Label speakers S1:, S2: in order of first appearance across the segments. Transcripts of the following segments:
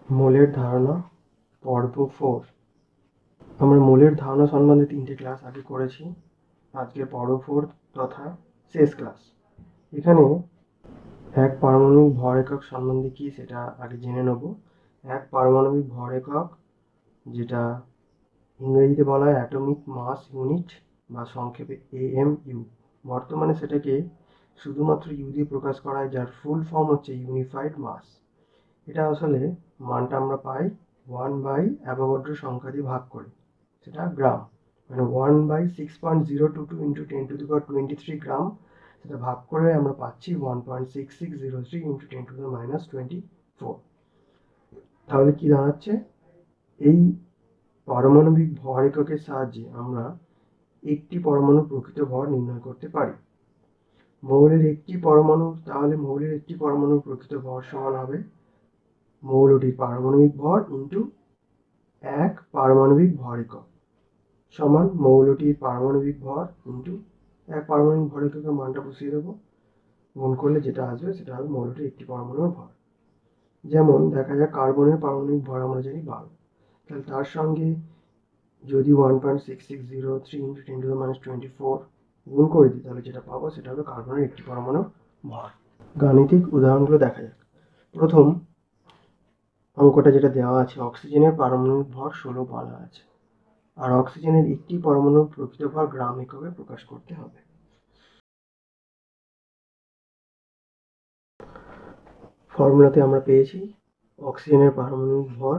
S1: মোলের ধারণা পর্ব 4। আমরা মোলের ধারণা সম্বন্ধে 3টে ক্লাস আগে করেছি। আজকে পর্ব 4 তথা শেষ ক্লাস। এখানে এক পারমাণবিক ভর একক সম্বন্ধে কি সেটা আগে জেনে নেব। এক পারমাণবিক ভর একক, যেটা ইংরেজিতে বলা হয় অ্যাটমিক মাস ইউনিট বা সংক্ষেপে AMU। বর্তমানে সেটাকে শুধুমাত্র ইউ দিয়ে প্রকাশ করা হয়, যার ফুল ফর্ম হচ্ছে ইউনিফাইড মাস। এটা আসলে মানটা আমরা পাই 1/অ্যাভোগাড্রো সংখ্যা দিয়ে ভাগ করে, সেটা গ্রাম, মানে 1/6.022 ইন্টু 10⁻23 গ্রাম। সেটা ভাগ করে আমরা পাচ্ছি 1.6603 ইন্টু 10⁻24। তাহলে কি দাঁড়াচ্ছে? এই পারমাণবিক ভর এককের সাহায্যে আমরা একটি পরমাণুর প্রকৃত ভর নির্ণয় করতে পারি। মৌলের একটি পরমাণুর প্রকৃত ভর সমান হবে মৌলটির পারমাণবিক ভর ইন্টু এক পারমাণবিক ভর একক সমান মৌলটির পারমাণবিক ভর ইন্টু এক পারমাণবিক ভর এককের মানটা বসিয়ে দেবো। গুণ করলে যেটা আসবে সেটা হবে মৌলটির একটি পরমাণুর ভর। যেমন দেখা যাক কার্বনের পারমাণবিক ভর আমরা জানি 12, তাহলে তার সঙ্গে যদি 1.6603 ইন্টু 10⁻24 গুণ করে দিই, তাহলে যেটা পাবো সেটা হবে কার্বনের একটি পরমাণুর ভর। গাণিতিক উদাহরণগুলো দেখা যাক। প্রথম অঙ্কটা যেটা দেওয়া আছে, অক্সিজেনের পারমাণবিক ভর 16 বলা আছে, আর অক্সিজেনের একটি পরমাণুর প্রকৃত ভর গ্রাম এককে প্রকাশ করতে হবে। ফর্মুলাতে আমরা পেয়েছি অক্সিজেনের পারমাণবিক ভর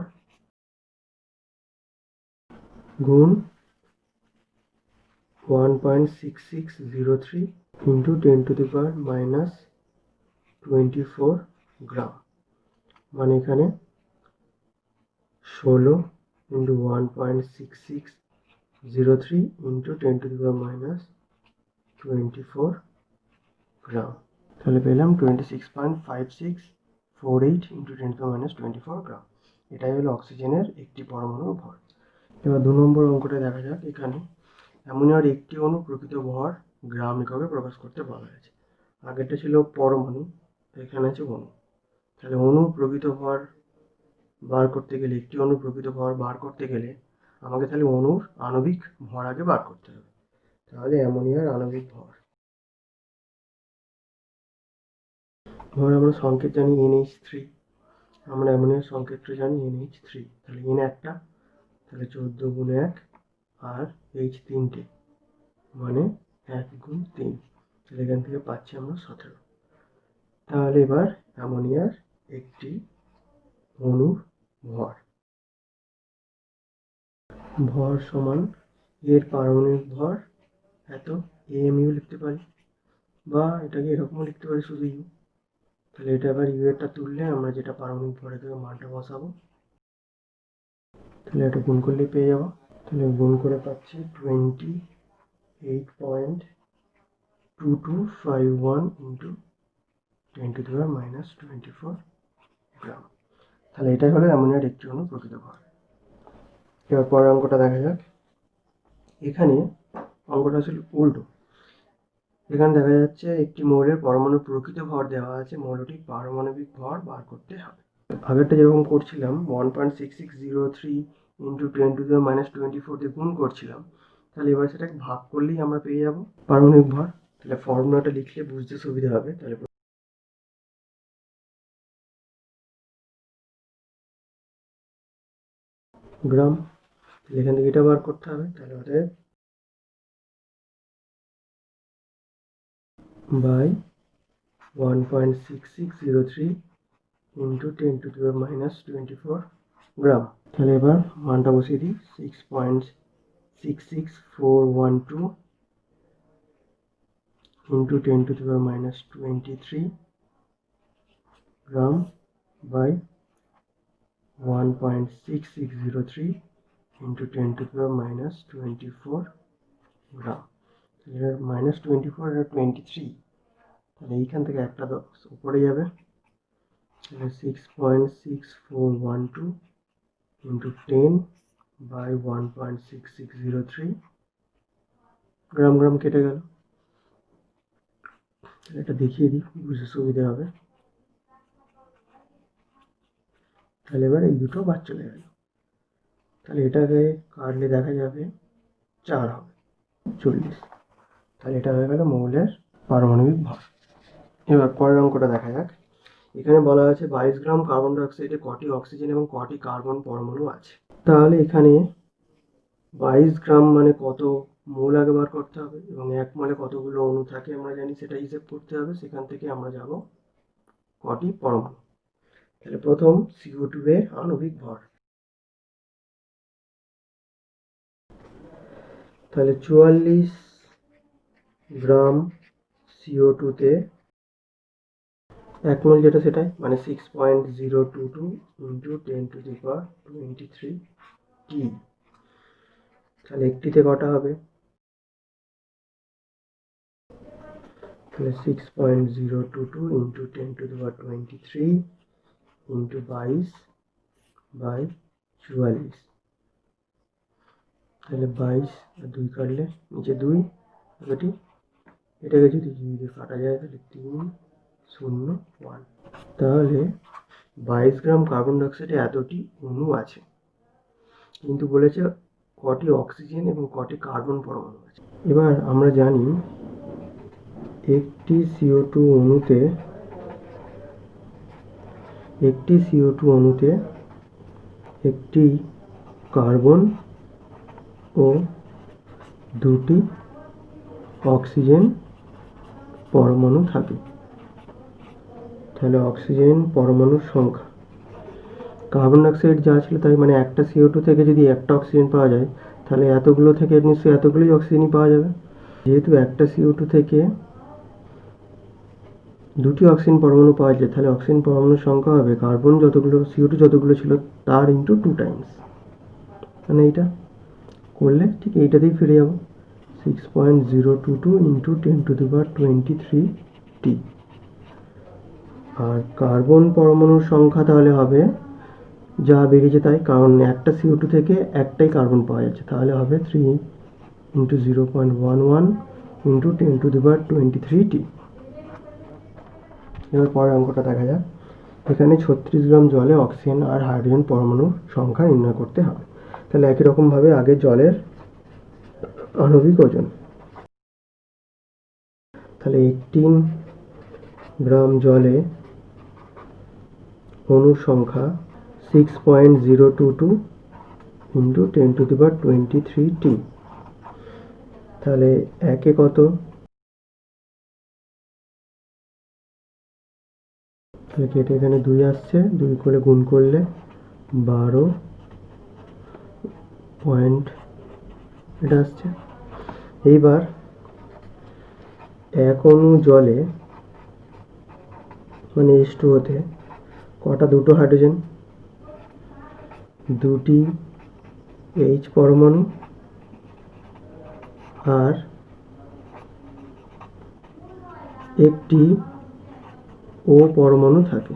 S1: গুণ 1.6603 ইন্টু 10⁻24 গ্রাম, মানে এখানে 16 ইন্টু 1.6603 ইন্টু 10⁻24 গ্রাম। তাহলে পেলাম 26.5648 ইন্টু 10⁻24 গ্রাম। এটাই হলো অক্সিজেনের একটি পরমাণুর ভর। এবার 2 নম্বর অঙ্কটা দেখা যাক। এখানে অ্যামোনিয়ার একটি অণু প্রকৃত ভর গ্রাম এককে প্রকাশ করতে বলা হয়েছে। আগেরটা ছিল পরমাণু, এখানে আছে অণু। তাহলে অণুর প্রকৃত ভর বার করতে গেলে, একটি অণুর প্রকৃত ভর বার করতে গেলে আমাকে তাহলে অণুর আণবিক ভর আগে বার করতে হবে। তাহলে অ্যামোনিয়ার আণবিক ভর আমরা সংকেত জানি NH3, আমরা অ্যামোনিয়ার সংকেতটা জানি NH3। তাহলে N একটা, তাহলে 14 গুণ 1 আর H তিনটে, মানে 1 গুণ 3। তাহলে এখান থেকে পাচ্ছি আমরা 17। তাহলে এবার অ্যামোনিয়ার একটি অণুর ভর সমান এর পারমাণবিক ভর এত, AMU লিখতে পারি, বা এটাকে এরকমও লিখতে পারি শুধু ইউ। তাহলে এটা এবার ইউ এরটা তুললে আমরা যেটা পারমাণবিক ভর থেকে মানটা বসাবো, তাহলে এটা গুণ করলেই পেয়ে যাবো। তাহলে গুণ করে পাচ্ছি 28.2251 ইন্টু 10⁻24 গ্রাম। তাহলে এটাই হলো অ্যামোনিয়ার একটি অণু প্রকৃত ভর। এবার পরের অঙ্কটা দেখা যাক। এখানে অঙ্কটা আসলে উল্টো। এখানে দেখা যাচ্ছে একটি মৌলের পরমাণুর প্রকৃত ভর দেওয়া আছে, মৌলটির পারমাণবিক ভর বার করতে হবে। আগেরটা যেরকম করছিলাম 1.6603 ইন্টু 10⁻24 দিয়ে গুণ করছিলাম, তাহলে এবার সেটাকে ভাগ করলেই আমরা পেয়ে যাব পারমাণবিক ভর। তাহলে ফর্মুলাটা লিখলে বুঝতে সুবিধা হবে। তাহলে গ্রাম, এখান থেকে এটা বার করতে হবে। তাহলে অতএব বাই 1.6603 ইন্টু 10⁻24 গ্রাম। তাহলে এবার মানটা বসিয়ে দিই, 6.66412 ইন্টু 10⁻23 গ্রাম বাই 1.6603 ইন্টু 10⁻24 গ্রাম। এর -24 আর 23, তাহলে এইখান থেকে একটা উপরে যাবে। তাহলে 6.6412 ইন্টু 10 বাই 1.6603 গ্রাম গ্রাম কেটে গেল। এটা দেখিয়ে দিই, বুঝতে সুবিধা হবে। তাহলে এবার এই দুটো বাদ চলে গেল। তাহলে এটাকে কাটলে দেখা যাবে 4 হবে 40। তাহলে এটা হয়ে গেল মৌলের পারমাণবিক ভর। এবার পরের অঙ্কটা দেখা যাক। এখানে বলা আছে 22 গ্রাম কার্বন ডাইঅক্সাইডে কটি অক্সিজেন এবং কটি কার্বন পরমাণু আছে। তাহলে এখানে 22 গ্রাম মানে কত মোল আগে বার করতে হবে, এবং 1 মোলে কতগুলো অণু থাকে আমরা জানি, সেটা হিসেব করতে হবে। সেখান থেকে আমরা যাব কটি পরমাণু। তাহলে প্রথম CO2 এর আণবিক ভর। তাহলে 44 গ্রাম CO2 তে 1 মোল যেটা সেটাই, মানে 6.022 ইন্টু 10⁻23 T। তাহলে একটিতে কটা হবে? তাহলে 6.022 ইন্টু 10⁻23 ইন্টু 22/44। তাহলে 22 আর 2 কাটলে নিচে 2, এটি এটাকে যদি 2 দিয়ে কাটা যায় তাহলে 301। তাহলে 22 গ্রাম কার্বন ডাইঅক্সাইডে এতটি অণু আছে, কিন্তু বলেছে কটি অক্সিজেন এবং কটি কার্বন পরমাণু আছে। এবার আমরা জানি একটি CO2 অণুতে একটি কার্বন ও 2টি অক্সিজেন পরমাণু থাকে। তাহলে অক্সিজেন পরমাণুর সংখ্যা, কার্বন ডাইঅক্সাইড যা ছিল তাই, মানে একটা CO2 থেকে যদি একটা অক্সিজেন পাওয়া যায়, তাহলে এতগুলো থেকে নিশ্চয়ই এতগুলোই অক্সিজেনই পাওয়া যাবে। যেহেতু একটা CO2 থেকে 2টি অক্সিজেন পরমাণু পাওয়া যায়, তাহলে অক্সিজেন পরমাণুর সংখ্যা হবে কার্বন যতগুলো, CO2 যতগুলো ছিল তার ইন্টু 2 টাইমস। মানে এইটা করলে ঠিক এইটাতেই ফিরে যাব, 6.022 ইন্টু 10⁻23 T। আর কার্বন পরমাণুর সংখ্যা তাহলে হবে যা বেরিয়েছে তাই, কারণ একটা CO2 থেকে একটাই কার্বন পাওয়া যাচ্ছে, তাহলে হবে 3 ইন্টু 0.11 ইন্টু 10⁻23 T। এবার পরের অঙ্কটা দেখা যাক। এখানে 36 গ্রাম জলে অক্সিজেন আর হাইড্রোজেন পরমাণুর সংখ্যা নির্ণয় করতে হবে। তাহলে একই রকমভাবে আগে জলের আণবিক ওজন। তাহলে 18 গ্রাম জলে অণুর সংখ্যা 6.022 ইন্টু 10⁻23 T। তাহলে একে কত? তাহলে কেটে এখানে 2 আসছে, 2 করে গুণ করলে 12 পয়েন্ট এটা আসছে। এইবার এক অণু জলে মানে H2O-তে কটা? 2টো হাইড্রোজেন, 2টি H পরমাণু আর একটি O পরমাণু থাকে।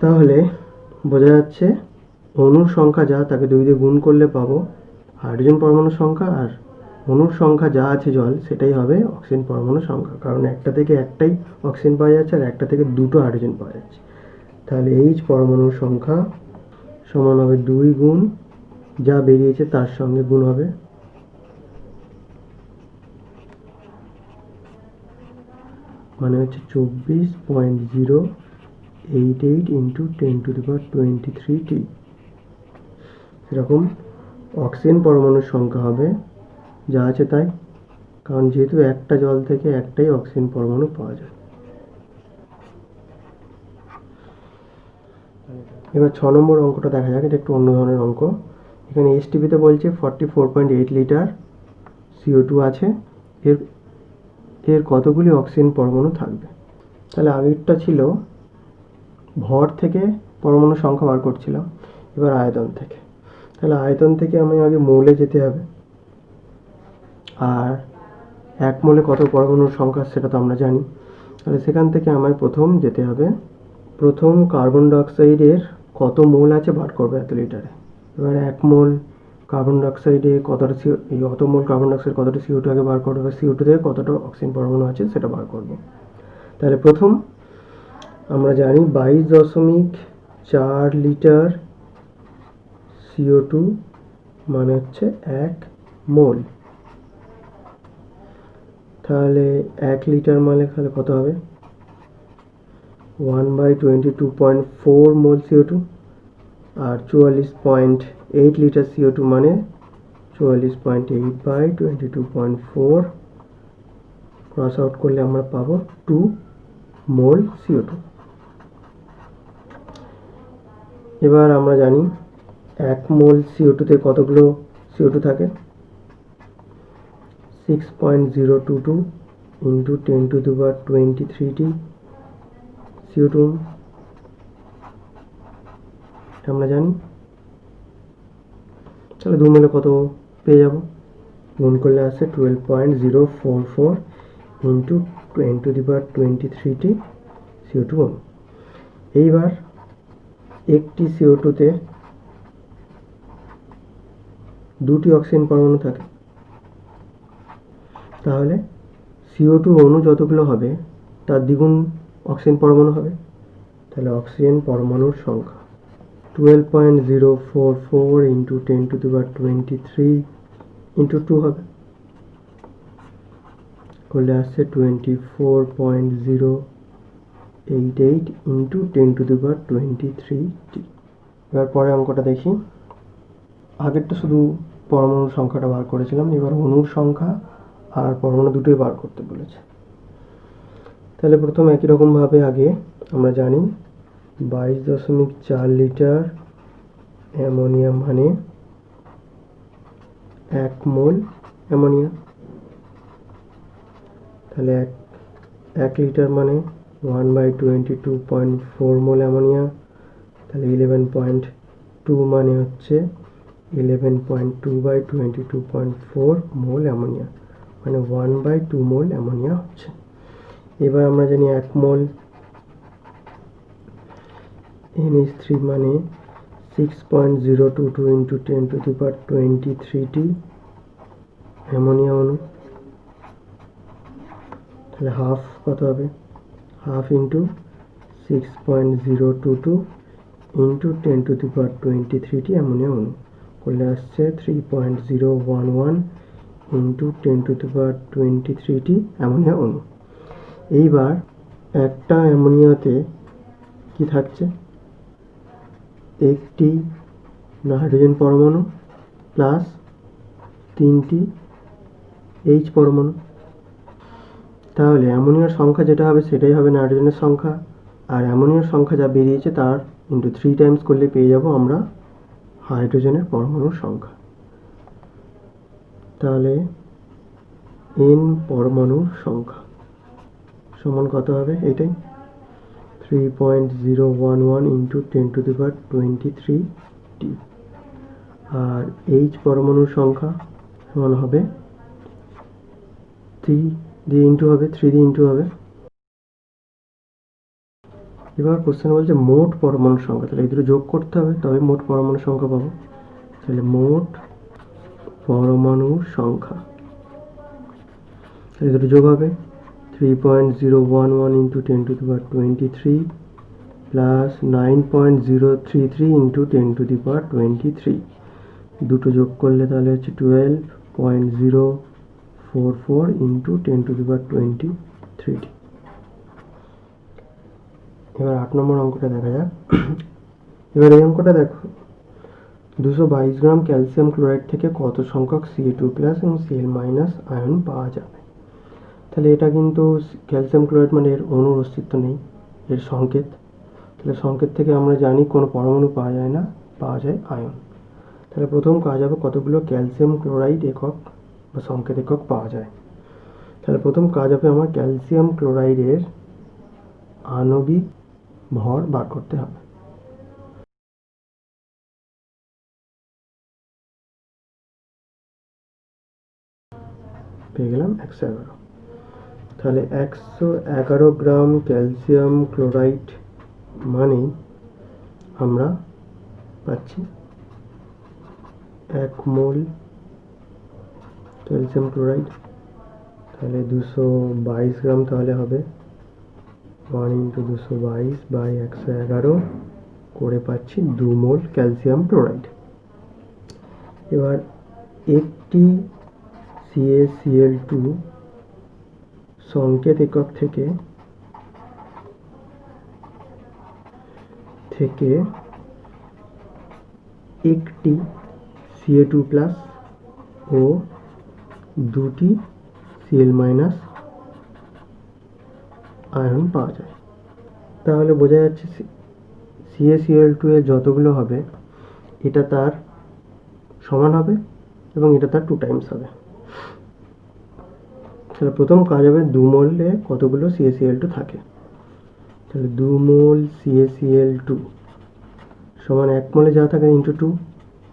S1: তাহলে বোঝা যাচ্ছে অণুর সংখ্যা যা, তাকে 2 দিয়ে গুণ করলে পাবো হাইড্রোজেন পরমাণুর সংখ্যা, আর অণুর সংখ্যা যা আছে জল সেটাই হবে অক্সিজেন পরমাণুর সংখ্যা, কারণ একটা থেকে একটাই অক্সিজেন পাওয়া যাচ্ছে আর একটা থেকে 2টো হাইড্রোজেন পাওয়া যাচ্ছে। তাহলে H পরমাণুর সংখ্যা সমান হবে 2 গুণ যা বেরিয়েছে তার সঙ্গে গুণ হবে, মানে হচ্ছে 24.088 ইন্টু 10⁻23 T। সেরকম অক্সিজেন পরমাণুর সংখ্যা হবে যা আছে তাই, কারণ যেহেতু একটা জল থেকে একটাই অক্সিজেন পরমাণু পাওয়া যায়। এবার 6 নম্বর অঙ্কটা দেখা যাক। এটা একটু অন্য ধরনের অঙ্ক। এখানে STP-তে বলছে 44.8 লিটার CO2 আছে, এর কতগুলি অক্সিজেন পরমাণু থাকবে। তাহলে আগেরটা ছিল ভর থেকে পরমাণুর সংখ্যা বার করছিলাম, এবার আয়তন থেকে। তাহলে আয়তন থেকে আমি আগে মৌলে যেতে হবে, আর 1 মোলে কত পরমাণুর সংখ্যা সেটা তো আমরা জানি। তাহলে সেখান থেকে আমায় প্রথম যেতে হবে, প্রথম কার্বন ডাইঅক্সাইডের কত মোল আছে বার করবে এত লিটারে। এবার 1 মোল কার্বন ডাইঅক্সাইডে কতটা এই অত মোল কার্বন ডাইঅক্সাইড কতটা CO2 আগে বার করবে, বা CO2 থেকে কতটা অক্সিজেন পরমাণু আছে সেটা বার করব। তাহলে প্রথম আমরা জানি 22.0 4 লিটার CO2 মানে হচ্ছে 1 মোল। তাহলে 1 লিটার মানে তাহলে কত হবে? 1/22.4 মোল CO2, আর 44.8 লিটার CO2 মানে 44.8/22.4, ক্রস আউট করলে আমরা পাবো 2 মোল CO2। এবার আমরা জানি 1 মোল CO2 তে কতগুলো CO2 থাকে? 6.022 ইন্টু 10⁻23টি CO2 আমরা জানি। তাহলে 2 মিলে কত পেয়ে যাব? গুণ করলে আসে 12.044 ইন্টু 10⁻23টি CO2 অণু। এইবার একটি CO2 তে 2টি অক্সিজেন পরমাণু থাকে, তাহলে CO2 অণু যতগুলো হবে তার দ্বিগুণ অক্সিজেন পরমাণু হবে। তাহলে অক্সিজেন পরমাণুর সংখ্যা 12.044 ইন্টু 10⁻23 ইন্টু 2 হবে, করলে আসছে 24.088 ইন্টু 10⁻23টি। এবার পরে অঙ্কটা দেখি। আগেরটা শুধু পরমাণুর সংখ্যাটা বার করেছিলাম, এবার অণুর সংখ্যা আর পরমাণু দুটোই বার করতে বলেছে। তাহলে প্রথম একই রকমভাবে আগে আমরা জানি 22.4 লিটার অ্যামোনিয়া মানে 1 মোল অ্যামোনিয়া। তাহলে 1 লিটার মানে 1/22.4 মোল অ্যামোনিয়া। তাহলে 11.2 মানে হচ্ছে 11.2/22.4 মোল অ্যামোনিয়া, মানে 1/2 মোল অ্যামোনিয়া হচ্ছে। এবার আমরা জানি 1 মোল NH3 মানে 6.022 ইন্টু 10⁻23টি অ্যামোনিয়া অণু। তাহলে হাফ কত হবে? হাফ ইন্টু 6.022 ইন্টু 10⁻23টি অ্যামোনিয়া অণু, করলে আসছে 3.011 ইন্টু 10⁻23টি অ্যামোনিয়া অণু। এইবার একটা অ্যামোনিয়াতে কি থাকছে? একটি নাইট্রোজেন পরমাণু প্লাস 3টি H পরমাণু। তাহলে অ্যামোনিয়ার সংখ্যা যেটা হবে সেটাই হবে নাইট্রোজেনের সংখ্যা, আর অ্যামোনিয়ার সংখ্যা যা বেরিয়েছে তার ইন্টু 3 টাইমস করলে পেয়ে যাব আমরা হাইড্রোজেনের পরমাণুর সংখ্যা। তাহলে N পরমাণুর সংখ্যা সমান কত হবে? এটাই 3.011 ইন্টু 10⁻23টি, আর H পরমাণুর সংখ্যা সমান হবে 3 দিয়ে ইন্টু হবে, 3 দিয়ে ইন্টু হবে। এবার কোশ্চেন বলছে মোট পরমাণুর সংখ্যা, তাহলে এই দুটো যোগ করতে হবে তবে মোট পরমাণুর সংখ্যা পাবো। তাহলে মোট পরমাণুর সংখ্যা, তাহলে দুটো যোগ হবে 3.011 ইন্টু 10⁻23 প্লাস 9.033 ইন্টু 10⁻23, দুটো যোগ করলে তাহলে হচ্ছে 12.044 ইন্টু 10⁻23। এবার 8 নম্বর অঙ্কটা দেখা যাক। এবার এই অঙ্কটা দেখো, 222 গ্রাম ক্যালসিয়াম ক্লোরাইড থেকে কত সংখ্যক Ca2+ এবং Cl- আয়ন পাওয়া যাবে। তাহলে এটা কিন্তু ক্যালসিয়াম ক্লোরাইড মানে এর অণুর অস্তিত্ব নেই, এর সংকেত। তাহলে সংকেত থেকে আমরা জানি কোনো পরমাণু পাওয়া যায় না, পাওয়া যায় আয়ন। তাহলে প্রথম কাজ হবে কতগুলো ক্যালসিয়াম ক্লোরাইড একক বা সংকেত একক পাওয়া যায়। তাহলে প্রথম কাজ হবে আমার ক্যালসিয়াম ক্লোরাইডের আণবিক ভর বার করতে হবে। পেয়ে গেলাম 111। তাহলে 111 গ্রাম ক্যালসিয়াম ক্লোরাইড মানে আমরা পাচ্ছি 1 মোল ক্যালসিয়াম ক্লোরাইড। তাহলে 222 গ্রাম তাহলে হবে 1 ইন্টু 222/111 করে পাচ্ছি 2 মোল ক্যালসিয়াম ক্লোরাইড। এবার একটি CaCl2 সংকেত একক থেকে একটি Ca2+ ও দুটি Cl- আয়ন পাওয়া যায়। তাহলে বোঝা যাচ্ছে CaCl2 এর যতগুলো হবে এটা তার সমান হবে এবং এটা তার 2 টাইমস হবে। তাহলে প্রথম কাজ হবে 2 মোলে কতগুলো CaCl2 থাকে। তাহলে 2 মোল CaCl2 সমান 1 মোলে যা থাকে ইন্টু 2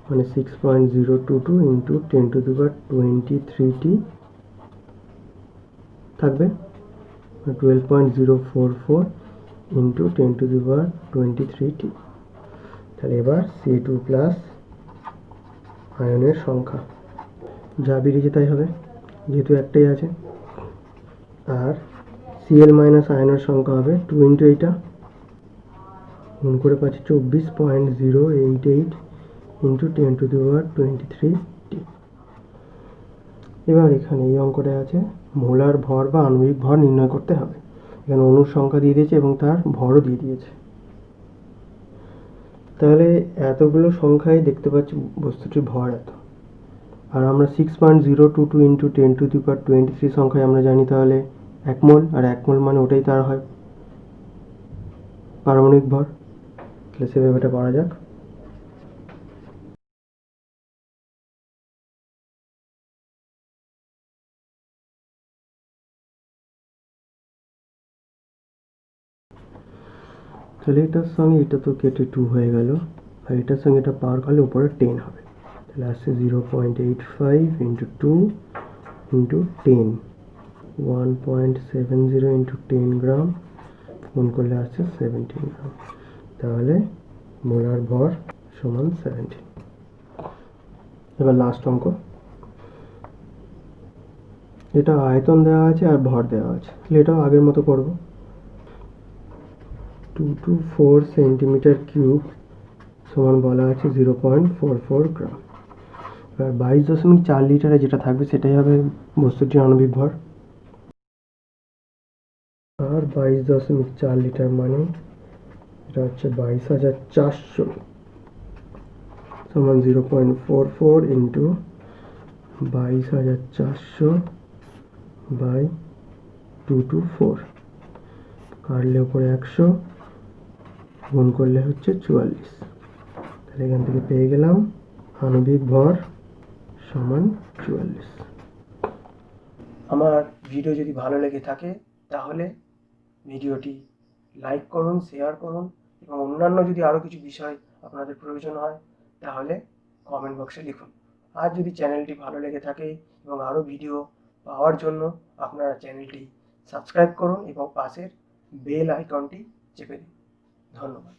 S1: মানে 6.022 ইন্টু 10⁻23t থাকবে, 12.044 ইন্টু 10⁻23t। তাহলে এবার Ca2+ আয়নের সংখ্যা যা বেরিয়েছে তাই হবে, যেহেতু একটাই আছে। আর Cl- আয়নের সংখ্যা হবে 2 ইন্টু এইটা, গুণ করে পাচ্ছি 24.088 ইন্টু 10⁻23t। এবার এখানে এই অঙ্কটা আছে মোলার ভর বা আণবিক ভর নির্ণয় করতে হবে। এখানে অণুর সংখ্যা দিয়ে দিয়েছে এবং তার ভরও দিয়ে দিয়েছে। তাহলে এতগুলো সংখ্যায় দেখতে পাচ্ছি বস্তুটির ভর এত। আর আমরা 6.022 ইন্টু 10⁻23 সংখ্যায় আমরা জানি তাহলে 1 মোল, আর 1 মোল মানে ওটাই তার হয় পারমাণবিক ভর। তাহলে সেভাবে এটা করা যাক। তাহলে এটার সঙ্গে এটা তো কেটে 2 হয়ে গেল, আর এটার সঙ্গে এটা পার করলে উপরে 10 হবে। তাহলে আসছে 0.85 ইন্টু 2 ইন্টু 10, 1.70 ইন্টু 10 গ্রাম, গুণ করলে আসছে 17 গ্রাম। তাহলে মোলার ভর সমান 17। এবার লাস্ট অঙ্ক, এটা আয়তন দেওয়া আছে আর ভর দেওয়া আছে। তাহলে এটাও আগের মতো করব। 224 সেন্টিমিটার কিউব সমান বলা আছে 0.44 গ্রাম। এবার 22.4 লিটারে যেটা থাকবে সেটাই হবে বস্তুটির আণবিক ভর। আর 22.4 লিটার মানে এটা হচ্ছে 22,400 সমান 0.44 ইন্টু 22,400 বাই 224, কাটলে উপরে 100, গুণ করলে হচ্ছে 44। তাহলে এখান থেকে পেয়ে গেলাম আণবিক ভর সমান 44। আমার ভিডিও যদি ভালো লেগে থাকে তাহলে ভিডিওটি লাইক করুন, শেয়ার করুন, এবং অন্যান্য যদি আরও কিছু বিষয় আপনাদের প্রয়োজন হয় তাহলে কমেন্ট বক্সে লিখুন। আর যদি চ্যানেলটি ভালো লেগে থাকে এবং আরও ভিডিও পাওয়ার জন্য আপনারা চ্যানেলটি সাবস্ক্রাইব করুন এবং পাশের বেল আইকনটি চেপে দিন। ধন্যবাদ।